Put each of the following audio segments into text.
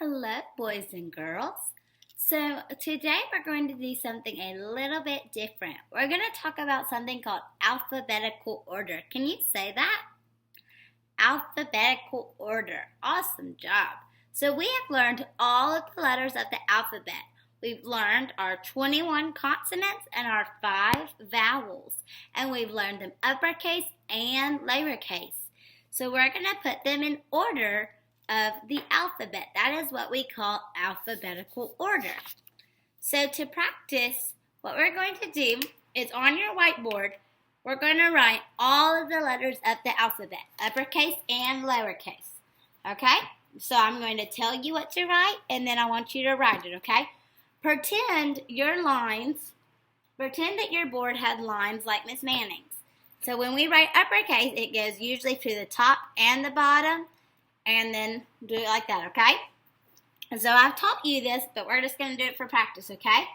Hello, boys and girls. So today we're going to do something a little bit different. We're going to talk about something called alphabetical order. Can you say that? Alphabetical order. Awesome job. So we have learned all of the letters of the alphabet. We've learned our 21 consonants and our 5 vowels. And we've learned them uppercase and lowercase. So we're going to put them in order of the alphabet. That is what we call alphabetical order. So to practice, what we're going to do is on your whiteboard, we're going to write all of the letters of the alphabet, uppercase and lowercase. Okay? So I'm going to tell you what to write, and then I want you to write it, okay? Pretend that your board had lines like Miss Manning's. So when we write uppercase, it goes usually to the top and the bottom, and then do it like that, okay? And so I've taught you this, but we're just going to do it for practice, okay?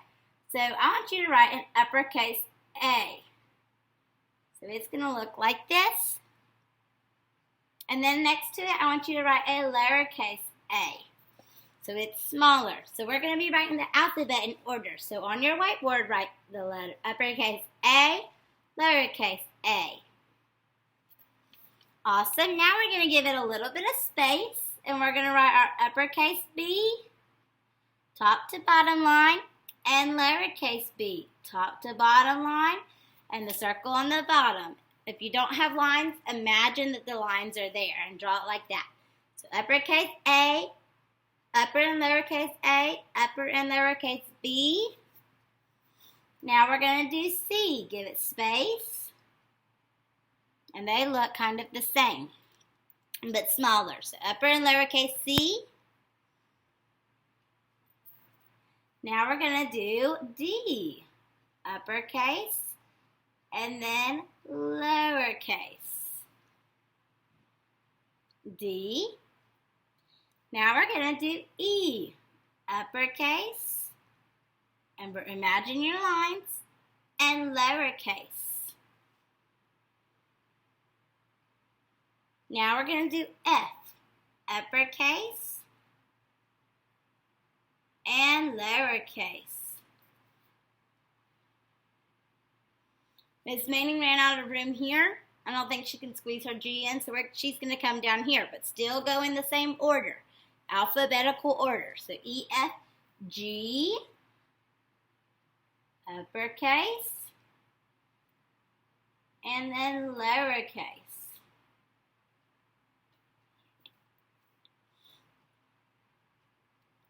So I want you to write an uppercase A. So it's going to look like this. And then next to it, I want you to write a lowercase a. So it's smaller. So we're going to be writing the alphabet in order. So on your whiteboard, write the letter uppercase A, lowercase a. Awesome. Now we're going to give it a little bit of space, and we're going to write our uppercase B, top to bottom line, and lowercase b, top to bottom line, and the circle on the bottom. If you don't have lines, imagine that the lines are there and draw it like that. So uppercase A, upper and lowercase a, upper and lowercase b. Now we're going to do C. Give it space. And they look kind of the same, but smaller. So upper and lowercase c. Now we're going to do D. Uppercase and then lowercase. D. Now we're going to do E. Uppercase. And imagine your lines. And lowercase. Now we're going to do F, uppercase and lowercase. Miss Manning ran out of room here. I don't think she can squeeze her G in, so she's going to come down here, but still go in the same order, alphabetical order. So E, F, G, uppercase, and then lowercase.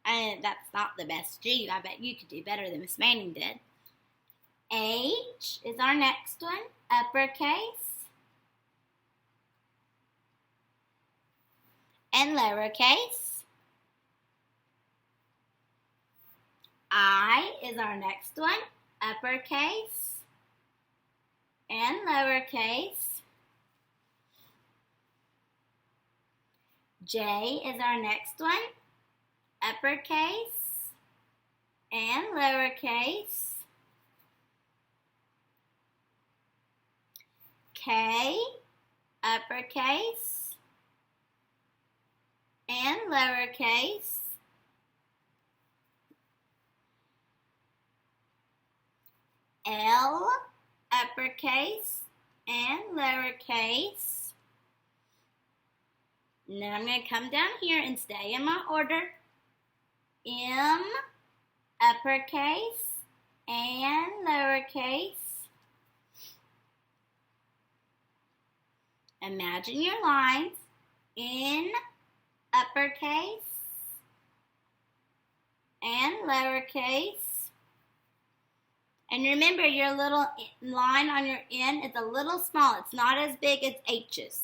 And that's not the best G. I bet you could do better than Miss Manning did. H is our next one. Uppercase and lowercase. I is our next one. Uppercase and lowercase. J is our next one. Uppercase and lowercase. K, uppercase and lowercase. L, uppercase and lowercase. And then I'm going to come down here and stay in my order. M, uppercase and lowercase. Imagine your lines. N, uppercase and lowercase. And remember, your little line on your N is a little small. It's not as big as H's.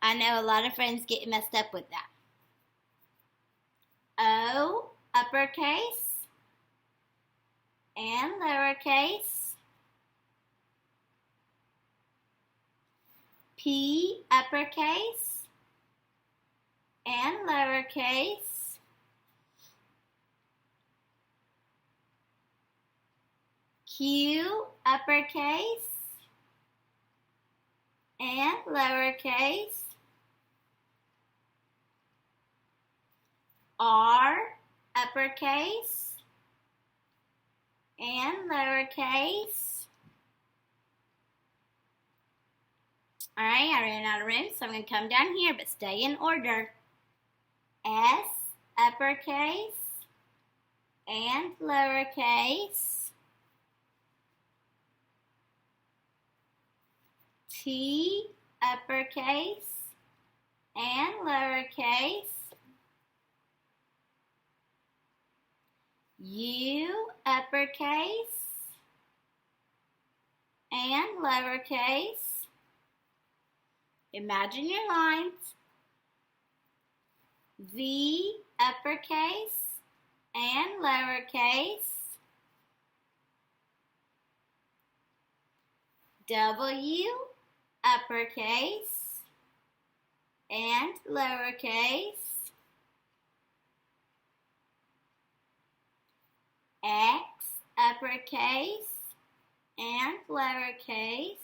I know a lot of friends get messed up with that. O, uppercase and lowercase. P, uppercase and lowercase. Q, uppercase and lowercase. R, uppercase, and lowercase. Alright, I ran out of room, so I'm going to come down here, but stay in order. S, uppercase, and lowercase. T, uppercase, and lowercase. U, uppercase, and lowercase. Imagine your lines. V, uppercase, and lowercase. W, uppercase, and lowercase. X, uppercase, and lowercase.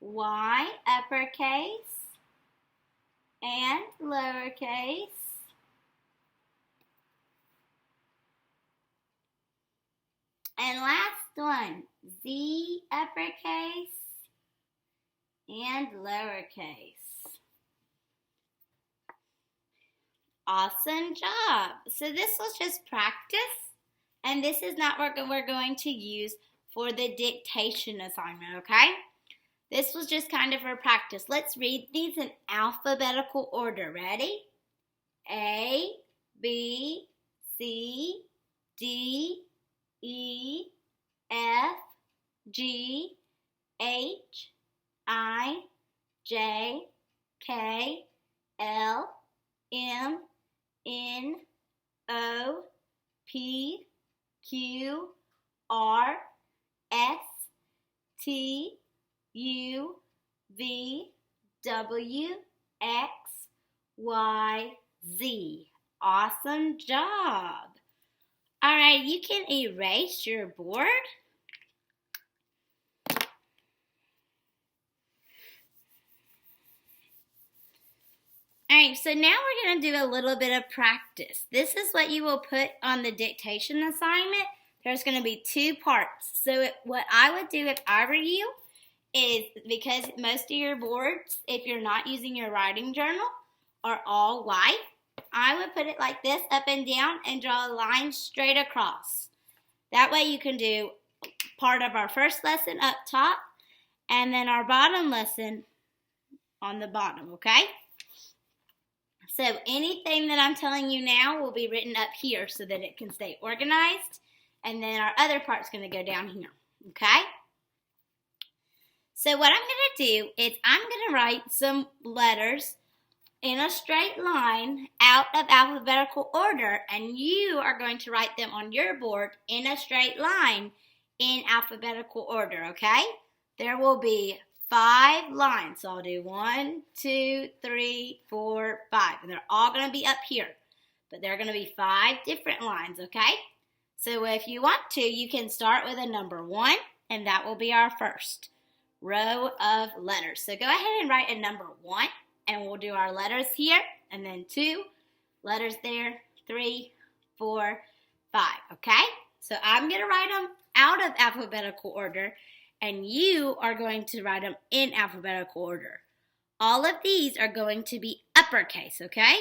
Y, uppercase, and lowercase. And last one, Z, uppercase, and lowercase. Awesome job. So this was just practice, and this is not what we're going to use for the dictation assignment, okay? This was just kind of for practice. Let's read these in alphabetical order. Ready? A, B, C, D, E, F, G, H, I, J, K, L, M, N, O, P, Q, R, S, T, U, V, W, X, Y, Z. Awesome job. All right, you can erase your board. All right, so now we're going to do a little bit of practice. This is what you will put on the dictation assignment. There's going to be 2 parts. So what I would do if I were you is, because most of your boards, if you're not using your writing journal, are all white, I would put it like this, up and down, and draw a line straight across. That way you can do part of our first lesson up top, and then our bottom lesson on the bottom, okay? So anything that I'm telling you now will be written up here so that it can stay organized, and then our other part's going to go down here, okay? So what I'm going to do is I'm going to write some letters in a straight line out of alphabetical order, and you are going to write them on your board in a straight line in alphabetical order, okay? There will be 5 lines. So I'll do 1, 2, 3, 4, 5. And they're all going to be up here. But they're going to be 5 different lines, okay? So if you want to, you can start with a number 1, and that will be our first row of letters. So go ahead and write a number 1, and we'll do our letters here, and then 2 letters there, 3, 4, 5, okay? So I'm going to write them out of alphabetical order, and you are going to write them in alphabetical order. All of these are going to be uppercase, okay?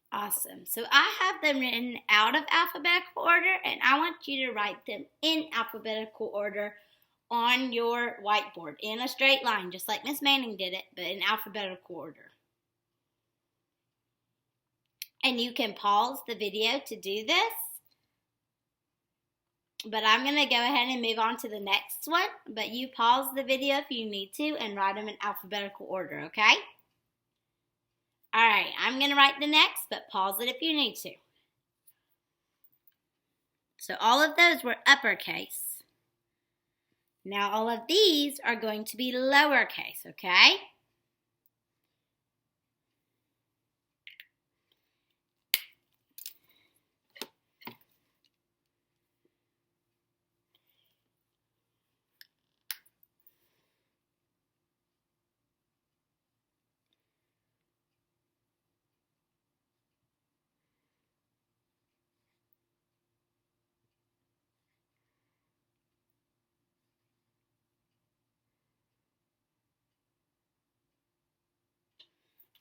Awesome. So I have them written out of alphabetical order, and I want you to write them in alphabetical order on your whiteboard in a straight line, just like Miss Manning did it, but in alphabetical order. And you can pause the video to do this, but I'm going to go ahead and move on to the next one, but you pause the video if you need to and write them in alphabetical order, okay? Alright, I'm going to write the next, but pause it if you need to. So all of those were uppercase. Now all of these are going to be lowercase, okay?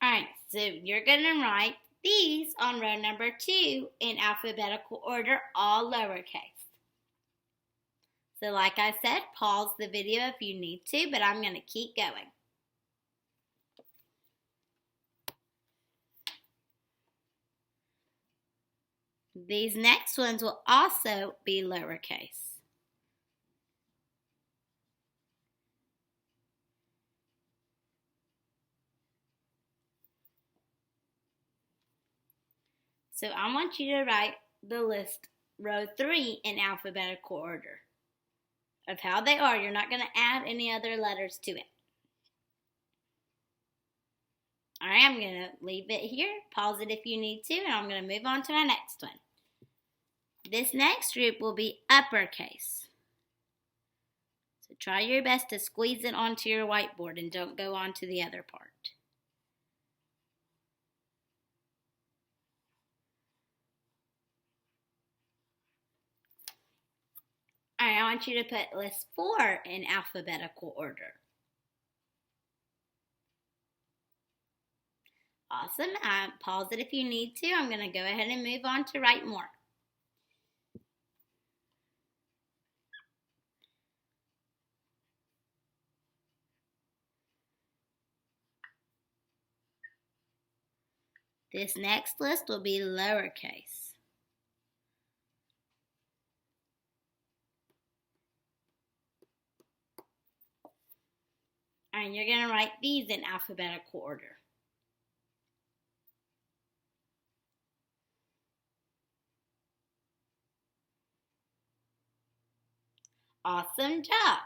Alright, so you're going to write these on row number 2 in alphabetical order, all lowercase. So like I said, pause the video if you need to, but I'm going to keep going. These next ones will also be lowercase. So I want you to write the list, row 3, in alphabetical order of how they are. You're not going to add any other letters to it. All right, I'm going to leave it here. Pause it if you need to, and I'm going to move on to my next one. This next group will be uppercase. So try your best to squeeze it onto your whiteboard and don't go on to the other part. All right, I want you to put list 4 in alphabetical order. Awesome. Pause it if you need to. I'm going to go ahead and move on to write more. This next list will be lowercase. And you're going to write these in alphabetical order. Awesome job.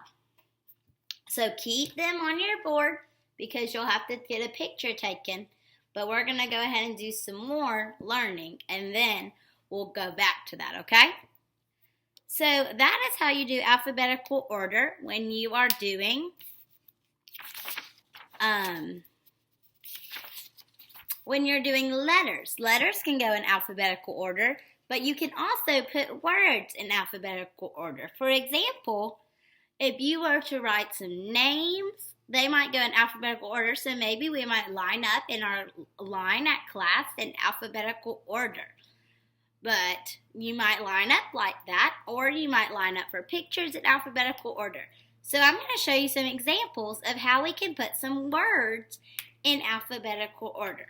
So keep them on your board because you'll have to get a picture taken. But we're going to go ahead and do some more learning and then we'll go back to that, okay? So that is how you do alphabetical order when you are doing when you're doing letters. Letters can go in alphabetical order, but you can also put words in alphabetical order. For example, if you were to write some names, they might go in alphabetical order, so maybe we might line up in our line at class in alphabetical order. But you might line up like that, or you might line up for pictures in alphabetical order. So I'm going to show you some examples of how we can put some words in alphabetical order.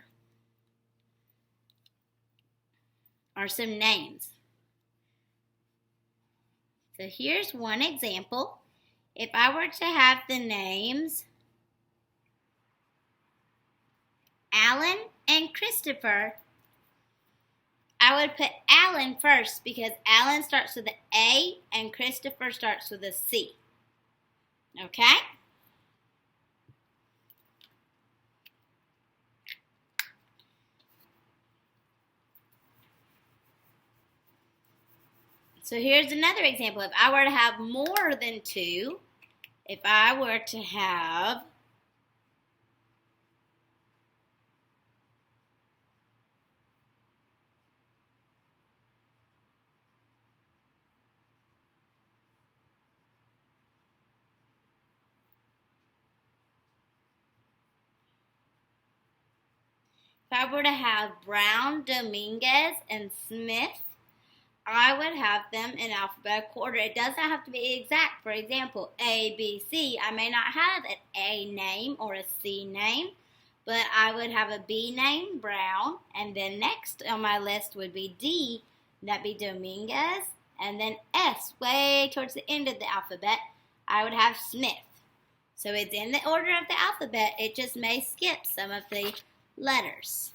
Or some names. So here's one example. If I were to have the names Alan and Christopher, I would put Alan first because Alan starts with an A and Christopher starts with a C. Okay? So here's another example. If I were to have more than 2, if I were to have Brown, Dominguez, and Smith, I would have them in alphabetical order. It doesn't have to be exact. For example, A, B, C. I may not have an A name or a C name, but I would have a B name, Brown, and then next on my list would be D, that'd be Dominguez, and then S, way towards the end of the alphabet, I would have Smith. So it's in the order of the alphabet, it just may skip some of the letters.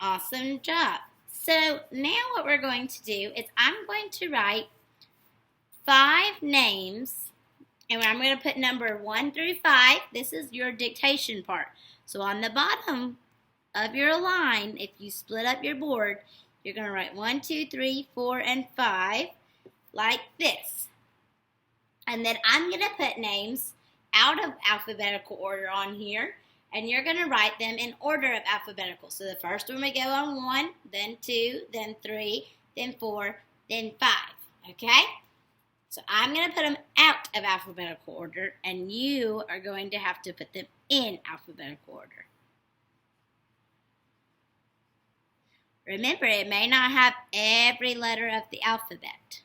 Awesome job. So now what we're going to do is I'm going to write 5 names, and I'm going to put number 1 through 5. This is your dictation part. So on the bottom of your line, if you split up your board, you're going to write 1, 2, 3, 4, and 5 like this. And then I'm going to put names out of alphabetical order on here, and you're going to write them in order of alphabetical. So the first one we go on 1, then 2, then 3, then 4, then 5. Okay? So I'm going to put them out of alphabetical order, and you are going to have to put them in alphabetical order. Remember, it may not have every letter of the alphabet.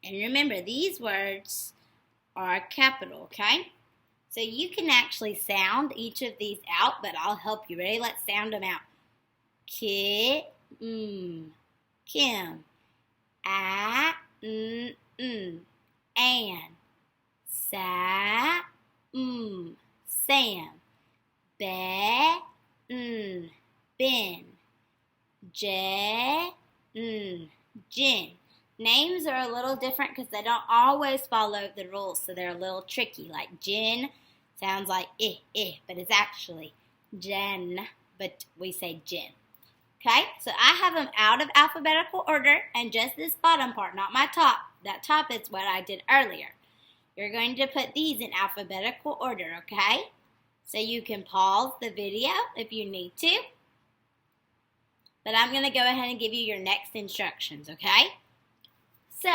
And remember, these words are capital, okay? So you can actually sound each of these out, but I'll help you. Ready? Let's sound them out. Kim, Kim, Ann, Sam, Ben, Jen. Names are a little different because they don't always follow the rules, so they're a little tricky. Like Jen sounds like but it's actually Jen, but we say Jen. Okay, so I have them out of alphabetical order, and just this bottom part, not my top. That top is what I did earlier. You're going to put these in alphabetical order, okay? So you can pause the video if you need to. But I'm going to go ahead and give you your next instructions, okay? So,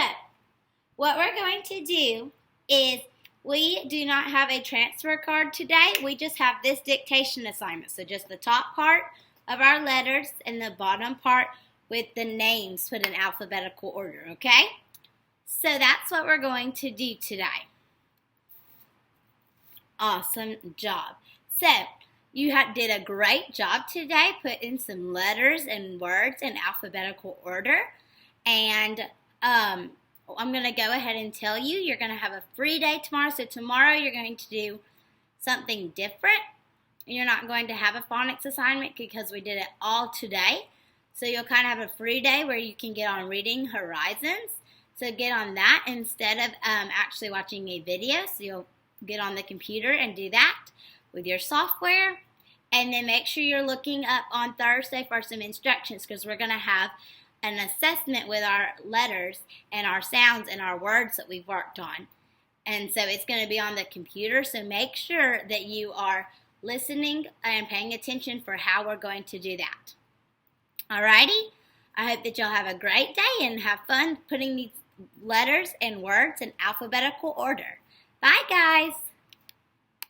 what we're going to do is we do not have a transfer card today. We just have this dictation assignment. So just the top part of our letters and the bottom part with the names put in alphabetical order, okay? So that's what we're going to do today. Awesome job. So you did a great job today putting some letters and words in alphabetical order. And I'm going to go ahead and tell you, you're going to have a free day tomorrow. So tomorrow you're going to do something different. You're not going to have a phonics assignment because we did it all today. So you'll kind of have a free day where you can get on Reading Horizons. So get on that instead of actually watching a video. So you'll get on the computer and do that with your software. And then make sure you're looking up on Thursday for some instructions because we're going to have an assessment with our letters and our sounds and our words that we've worked on. And so it's going to be on the computer. So make sure that you are listening and paying attention for how we're going to do that. Alrighty? I hope that y'all have a great day and have fun putting these letters and words in alphabetical order. Bye, guys!